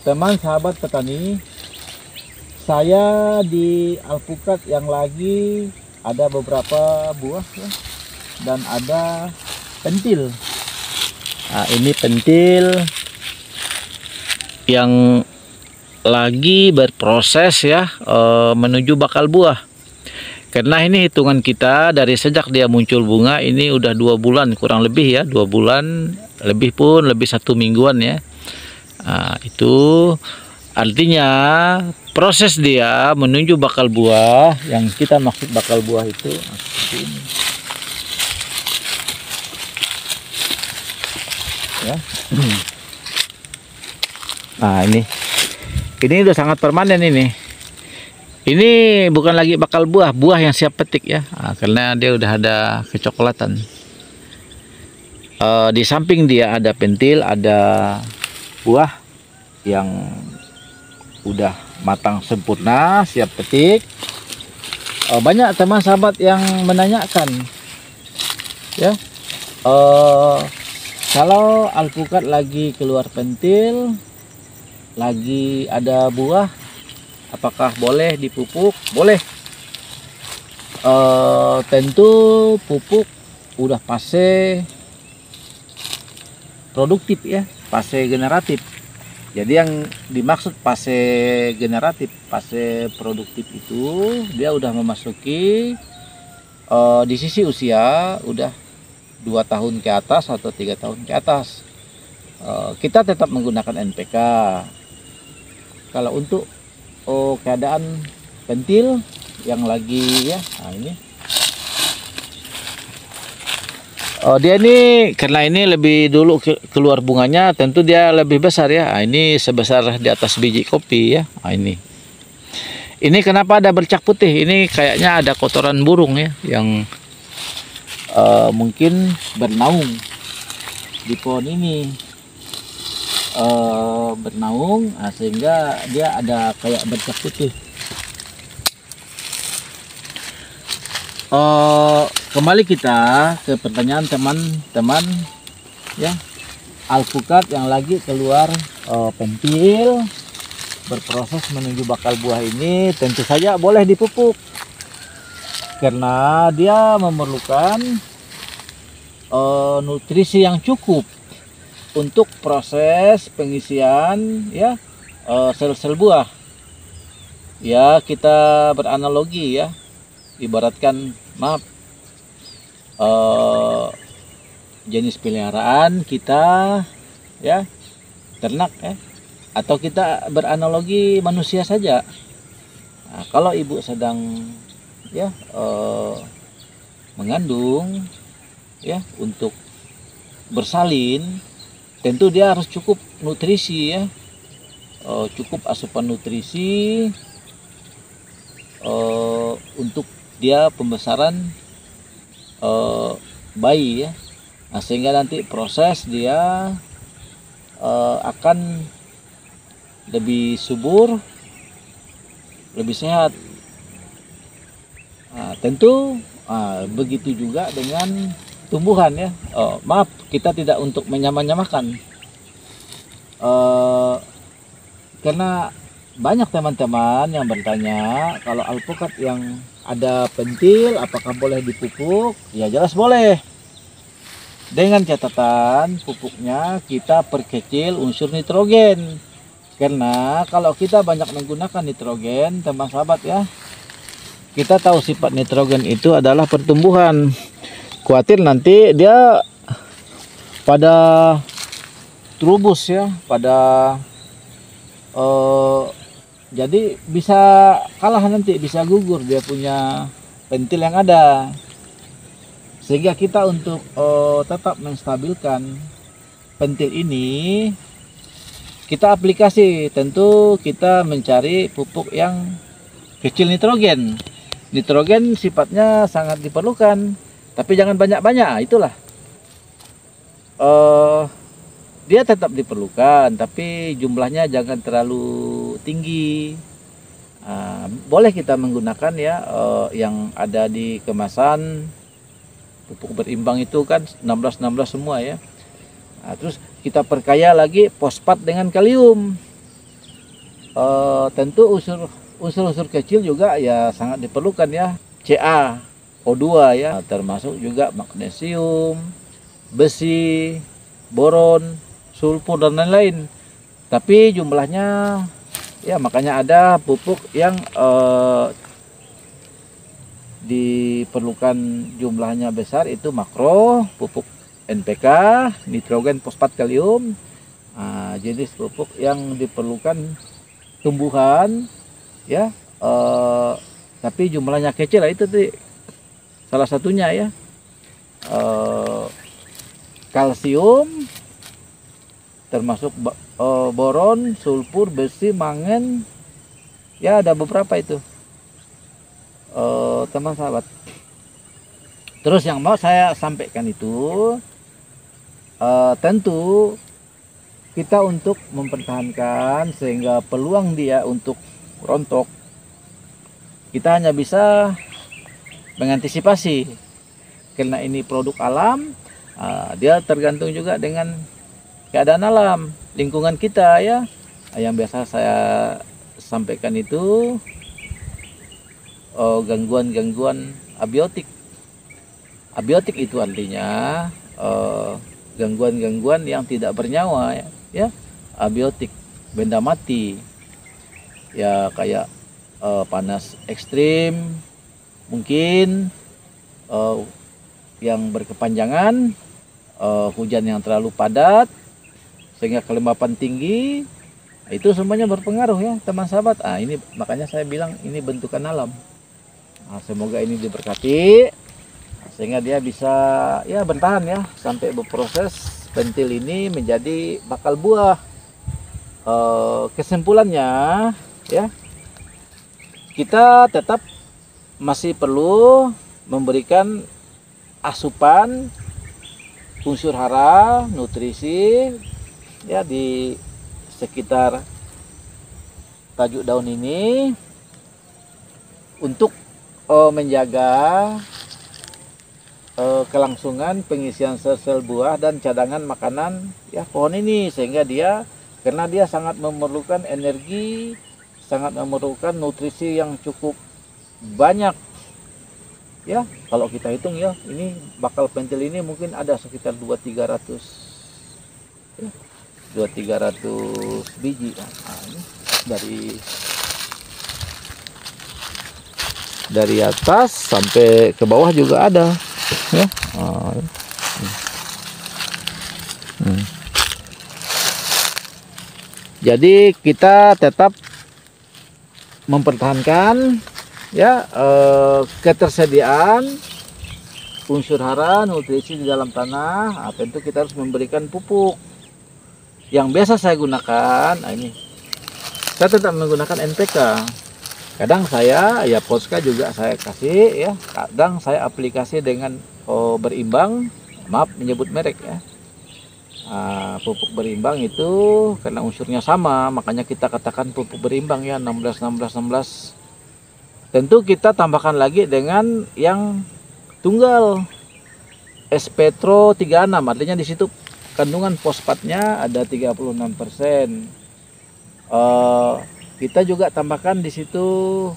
teman sahabat petani, saya di alpukat yang lagi ada beberapa buah ya, dan ada pentil. Nah, ini pentil yang lagi berproses ya, menuju bakal buah. Karena ini hitungan kita dari sejak dia muncul bunga ini udah 2 bulan kurang lebih ya, 2 bulan lebih pun lebih 1 mingguan ya. Nah, itu artinya proses dia menuju bakal buah, yang kita maksud bakal buah itu seperti ini. Ya. Nah, ini udah sangat permanen ini. Ini bukan lagi bakal buah, buah yang siap petik ya, karena dia udah ada kecoklatan. Di samping dia ada pentil, ada buah yang udah matang sempurna, siap petik. Banyak teman sahabat yang menanyakan, ya, kalau alpukat lagi keluar pentil, lagi ada buah, apakah boleh dipupuk? Boleh. Tentu pupuk udah fase produktif ya, fase generatif. Jadi yang dimaksud fase generatif, fase produktif itu dia udah memasuki di sisi usia udah 2 tahun ke atas atau 3 tahun ke atas. Kita tetap menggunakan NPK. Kalau untuk keadaan pentil yang lagi ya, nah ini dia ini karena ini lebih dulu keluar bunganya, tentu dia lebih besar ya. Nah, ini sebesar di atas biji kopi ya. Nah, ini kenapa ada bercak putih? Ini kayaknya ada kotoran burung ya, yang mungkin bernaung di pohon ini. Bernaung, sehingga dia ada kayak bercak putih. Kembali kita ke pertanyaan teman-teman ya, alpukat yang lagi keluar pentil berproses menuju bakal buah ini tentu saja boleh dipupuk, karena dia memerlukan nutrisi yang cukup untuk proses pengisian ya, sel-sel buah. Ya, kita beranalogi ya, ibaratkan jenis peliharaan kita ya, ternak ya, atau kita beranalogi manusia saja. Nah, kalau ibu sedang ya mengandung ya, untuk bersalin, tentu dia harus cukup nutrisi ya, cukup asupan nutrisi untuk dia pembesaran bayi ya. Nah, sehingga nanti proses dia akan lebih subur, lebih sehat. Nah, tentu begitu juga dengan tumbuhan ya. Maaf, kita tidak untuk menyamakan, karena banyak teman-teman yang bertanya kalau alpukat yang ada pentil apakah boleh dipupuk. Ya jelas boleh, dengan catatan pupuknya kita perkecil unsur nitrogen, karena kalau kita banyak menggunakan nitrogen, teman sahabat ya, kita tahu sifat nitrogen itu adalah pertumbuhan. Khawatir nanti dia pada trubus ya, pada jadi bisa kalah nanti, bisa gugur dia punya pentil yang ada. Sehingga kita untuk tetap menstabilkan pentil ini, kita aplikasi, tentu kita mencari pupuk yang kecil nitrogen. Nitrogen sifatnya sangat diperlukan, tapi jangan banyak-banyak. Itulah dia tetap diperlukan, tapi jumlahnya jangan terlalu tinggi. Boleh kita menggunakan ya yang ada di kemasan pupuk berimbang itu kan 16-16 semua ya. Terus kita perkaya lagi fosfat dengan kalium. tentu unsur-unsur kecil juga ya sangat diperlukan ya. Ca, O2 ya, termasuk juga magnesium, besi, boron, sulfur dan lain-lain. Tapi jumlahnya ya makanya ada pupuk yang diperlukan jumlahnya besar, itu makro, pupuk NPK, nitrogen, fosfat, kalium. Jenis pupuk yang diperlukan tumbuhan ya, tapi jumlahnya kecil lah, itu tuh salah satunya ya. Kalsium, termasuk boron, sulfur, besi, mangan, ya ada beberapa itu teman sahabat. Terus yang mau saya sampaikan itu tentu kita untuk mempertahankan sehingga peluang dia untuk rontok, kita hanya bisa mengantisipasi, karena ini produk alam. Dia tergantung juga dengan keadaan alam, lingkungan kita ya. Yang biasa saya sampaikan itu gangguan-gangguan abiotik. Abiotik itu artinya gangguan-gangguan yang tidak bernyawa ya. Abiotik, benda mati ya, kayak panas ekstrim mungkin, yang berkepanjangan, hujan yang terlalu padat sehingga kelembapan tinggi, itu semuanya berpengaruh ya teman sahabat. Ini makanya saya bilang ini bentukan alam. Semoga ini diberkati sehingga dia bisa ya bertahan ya sampai berproses pentil ini menjadi bakal buah. Kesimpulannya ya, kita tetap masih perlu memberikan asupan unsur hara, nutrisi ya di sekitar tajuk daun ini untuk menjaga kelangsungan pengisian sel-sel buah dan cadangan makanan ya pohon ini, sehingga dia, karena dia sangat memerlukan energi, sangat memerlukan nutrisi yang cukup banyak ya. Kalau kita hitung ya, ini bakal pentil ini mungkin ada sekitar 200-300 ya, 200-300 biji. Ini dari atas sampai ke bawah juga ada ya. Jadi kita tetap mempertahankan ya ketersediaan unsur hara, nutrisi di dalam tanah. Tentu kita harus memberikan pupuk yang biasa saya gunakan. Ini saya tetap menggunakan NPK. Kadang saya ya Poska juga saya kasih ya, kadang saya aplikasi dengan berimbang, maaf menyebut merek ya. Pupuk berimbang itu karena unsurnya sama, makanya kita katakan pupuk berimbang ya, 16-16-16. Tentu kita tambahkan lagi dengan yang tunggal S-Petro 36, artinya di situ kandungan fosfatnya ada 36%. Kita juga tambahkan di situ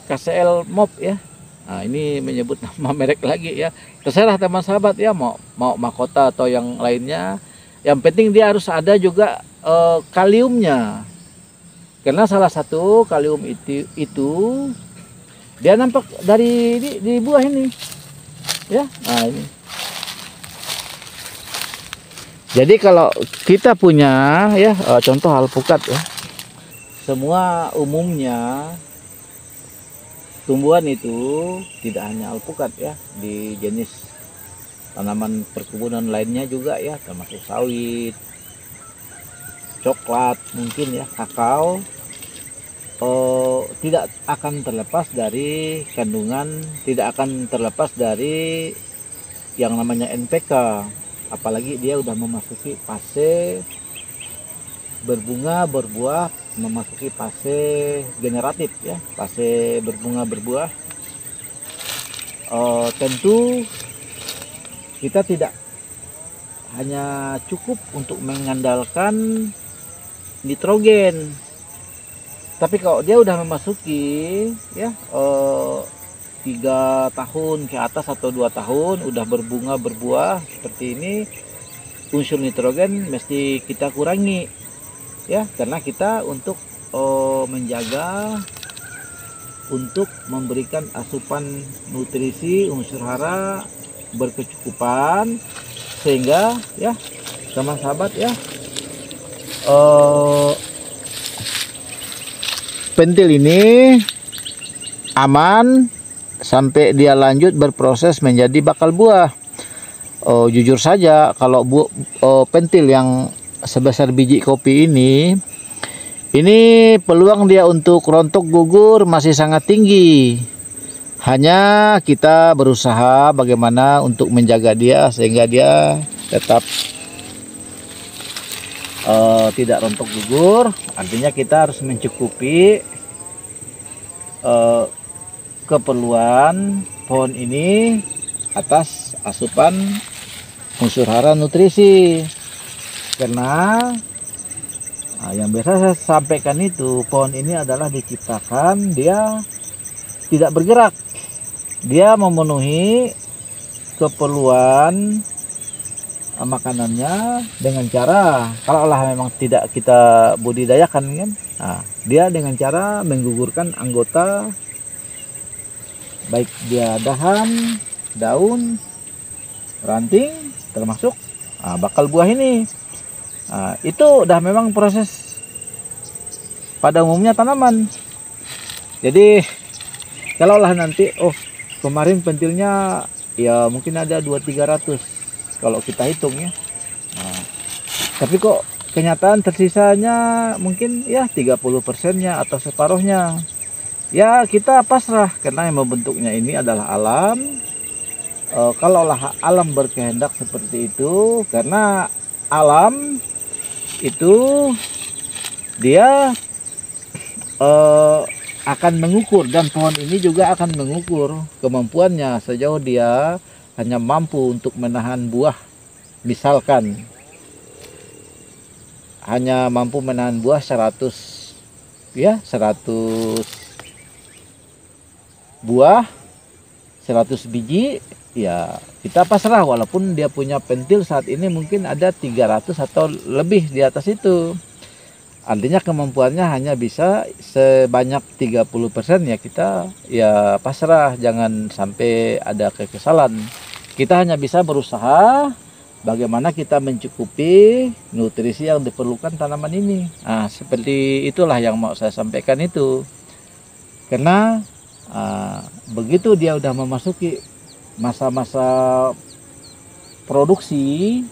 KCL MOP ya. Ini menyebut nama merek lagi ya. Terserah teman sahabat ya, mau mahkota atau yang lainnya. Yang penting dia harus ada juga kaliumnya. Karena salah satu kalium itu dia nampak dari di buah ini. Ya. Ini. Jadi kalau kita punya ya contoh alpukat ya. Semua umumnya tumbuhan itu tidak hanya alpukat ya, di jenis tanaman perkebunan lainnya juga ya, termasuk sawit, coklat, mungkin ya, kakao, tidak akan terlepas dari kandungan, tidak akan terlepas dari yang namanya NPK. Apalagi dia udah memasuki fase berbunga berbuah, memasuki fase generatif ya, fase berbunga berbuah. Tentu kita tidak hanya cukup untuk mengandalkan nitrogen, Tapi kalau dia udah memasuki ya 3 tahun ke atas atau 2 tahun udah berbunga berbuah seperti ini, unsur nitrogen mesti kita kurangi ya, karena kita untuk menjaga, untuk memberikan asupan nutrisi unsur hara berkecukupan, sehingga ya teman sahabat ya, pentil ini aman sampai dia lanjut berproses menjadi bakal buah. Jujur saja kalau pentil yang sebesar biji kopi ini peluang dia untuk rontok gugur masih sangat tinggi. Hanya kita berusaha bagaimana untuk menjaga dia sehingga dia tetap tidak rontok gugur. Artinya kita harus mencukupi keperluan pohon ini atas asupan unsur hara nutrisi. Karena yang biasa saya sampaikan itu, pohon ini adalah diciptakan dia tidak bergerak, dia memenuhi keperluan makanannya dengan cara, kalau Allah memang tidak kita budidayakan kan, dia dengan cara menggugurkan anggota, baik dia dahan, daun, ranting, termasuk bakal buah ini. Itu udah memang proses pada umumnya tanaman. Jadi kalaulah nanti kemarin pentilnya ya mungkin ada 200-300 kalau kita hitung ya, tapi kok kenyataan tersisanya mungkin ya 30%-nya atau separuhnya. Ya kita pasrah karena yang membentuknya ini adalah alam. Kalaulah alam berkehendak seperti itu, karena alam itu dia akan mengukur, dan pohon ini juga akan mengukur kemampuannya sejauh dia hanya mampu untuk menahan buah. Misalkan hanya mampu menahan buah 100 buah, 100 biji, ya kita pasrah, walaupun dia punya pentil saat ini mungkin ada 300 atau lebih di atas itu. Artinya kemampuannya hanya bisa sebanyak 30%, ya kita ya pasrah, jangan sampai ada kekesalan. Kita hanya bisa berusaha bagaimana kita mencukupi nutrisi yang diperlukan tanaman ini. Seperti itulah yang mau saya sampaikan itu. Karena begitu dia udah memasuki masa-masa produksi,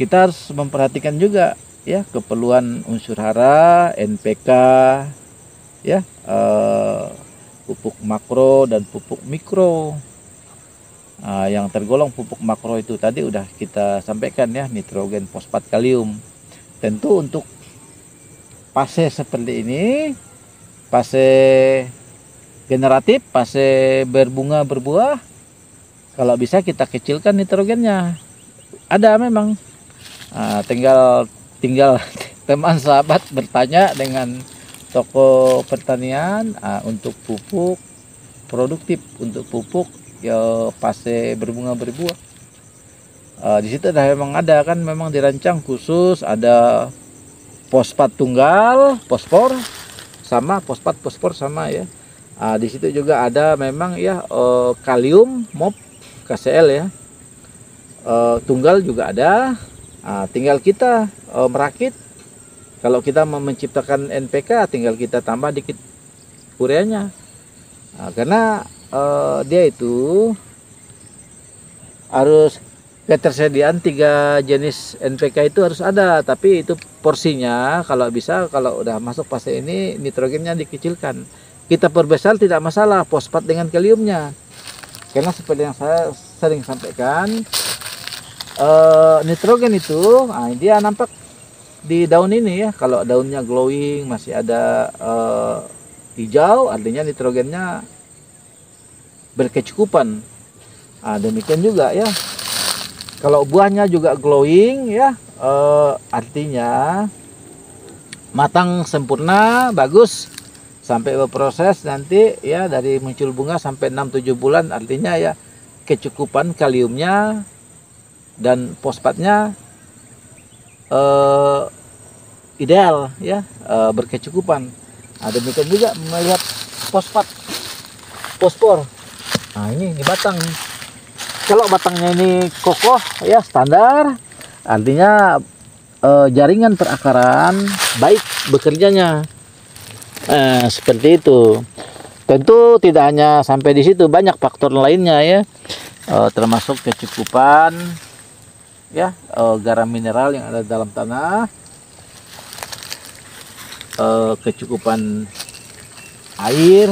kita harus memperhatikan juga ya keperluan unsur hara, NPK, ya, pupuk makro dan pupuk mikro. Yang tergolong pupuk makro itu tadi udah kita sampaikan ya, nitrogen, fosfat, kalium. Tentu untuk fase seperti ini, fase generatif, fase berbunga berbuah, kalau bisa kita kecilkan nitrogennya. Ada memang, tinggal teman sahabat bertanya dengan toko pertanian untuk pupuk produktif, untuk pupuk ya fase berbunga berbuah. Di situ memang ada kan, memang dirancang khusus, ada fosfat tunggal, fosfor sama fosfat ya. Di situ juga ada memang ya kalium, MOP, KCl ya. Tunggal juga ada. Tinggal kita merakit. Kalau kita mau menciptakan NPK, tinggal kita tambah dikit ureanya. Karena dia itu harus ketersediaan 3 jenis NPK itu harus ada, tapi itu porsinya kalau bisa, kalau udah masuk fase ini nitrogennya dikecilkan. Kita perbesar tidak masalah, fosfat dengan kaliumnya. Karena seperti yang saya sering sampaikan, nitrogen itu dia nampak di daun ini ya. Kalau daunnya glowing, masih ada hijau, artinya nitrogennya berkecukupan. Demikian juga ya, kalau buahnya juga glowing ya, artinya matang sempurna, bagus, sampai berproses nanti ya, dari muncul bunga sampai 6-7 bulan, artinya ya kecukupan kaliumnya dan fosfatnya ideal ya, berkecukupan. Demikian juga melihat fosfor. Nah, ini di batang nih. Kalau batangnya ini kokoh ya, standar, artinya jaringan perakaran baik bekerjanya. Seperti itu. Tentu tidak hanya sampai di situ, banyak faktor lainnya ya, termasuk kecukupan ya, garam mineral yang ada dalam tanah, kecukupan air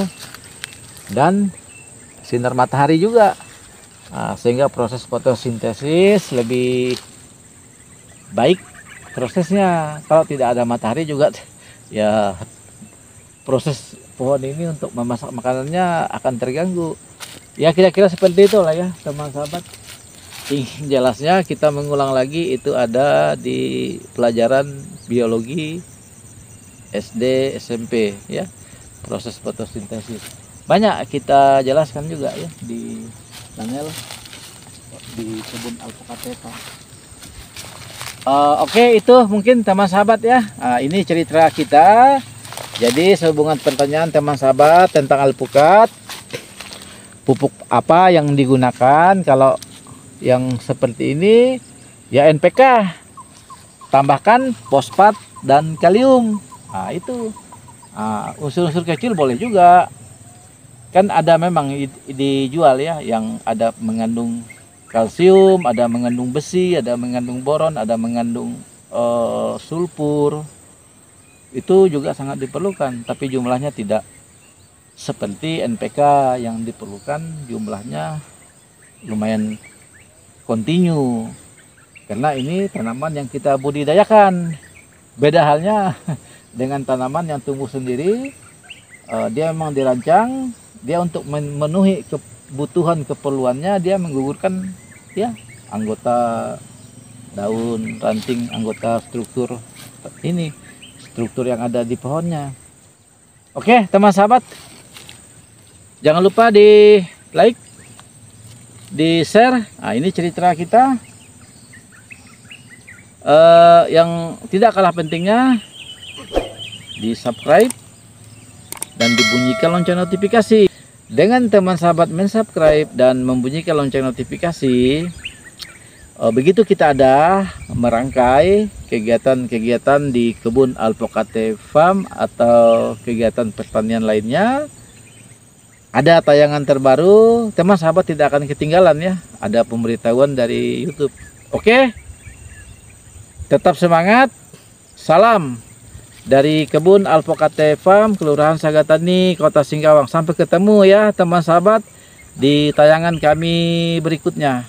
dan sinar matahari juga. Sehingga proses fotosintesis lebih baik prosesnya. Kalau tidak ada matahari juga ya, proses pohon ini untuk memasak makanannya akan terganggu. Ya kira-kira seperti itulah ya teman sahabat. Jelasnya kita mengulang lagi, itu ada di pelajaran biologi SD SMP ya, proses fotosintesis. Banyak kita jelaskan juga ya di channel di kebun alpukat Farm. Oke, itu mungkin teman sahabat ya. Ini cerita kita. Jadi sehubungan pertanyaan teman sahabat tentang alpukat, pupuk apa yang digunakan kalau yang seperti ini ya, NPK, tambahkan fosfat dan kalium. Itu unsur-unsur kecil boleh juga, kan ada memang dijual ya, yang ada mengandung kalsium, ada mengandung besi, ada mengandung boron, ada mengandung sulfur. Itu juga sangat diperlukan, tapi jumlahnya tidak seperti NPK yang diperlukan, jumlahnya lumayan kontinu, karena ini tanaman yang kita budidayakan. Beda halnya dengan tanaman yang tumbuh sendiri. Dia memang dirancang dia untuk memenuhi kebutuhan keperluannya, dia menggugurkan ya anggota daun, ranting, anggota struktur yang ada di pohonnya. Oke teman sahabat, jangan lupa di like, di share. Ini cerita kita. Yang tidak kalah pentingnya, di subscribe dan dibunyikan lonceng notifikasi. Dengan teman sahabat mensubscribe dan membunyikan lonceng notifikasi, begitu kita ada merangkai kegiatan-kegiatan di kebun Alpukat Farm atau kegiatan pertanian lainnya, ada tayangan terbaru, teman sahabat tidak akan ketinggalan ya. Ada pemberitahuan dari YouTube. Oke, tetap semangat. Salam dari kebun Alpukat Farm, Kelurahan Sagatani, Kota Singkawang. Sampai ketemu ya teman sahabat di tayangan kami berikutnya.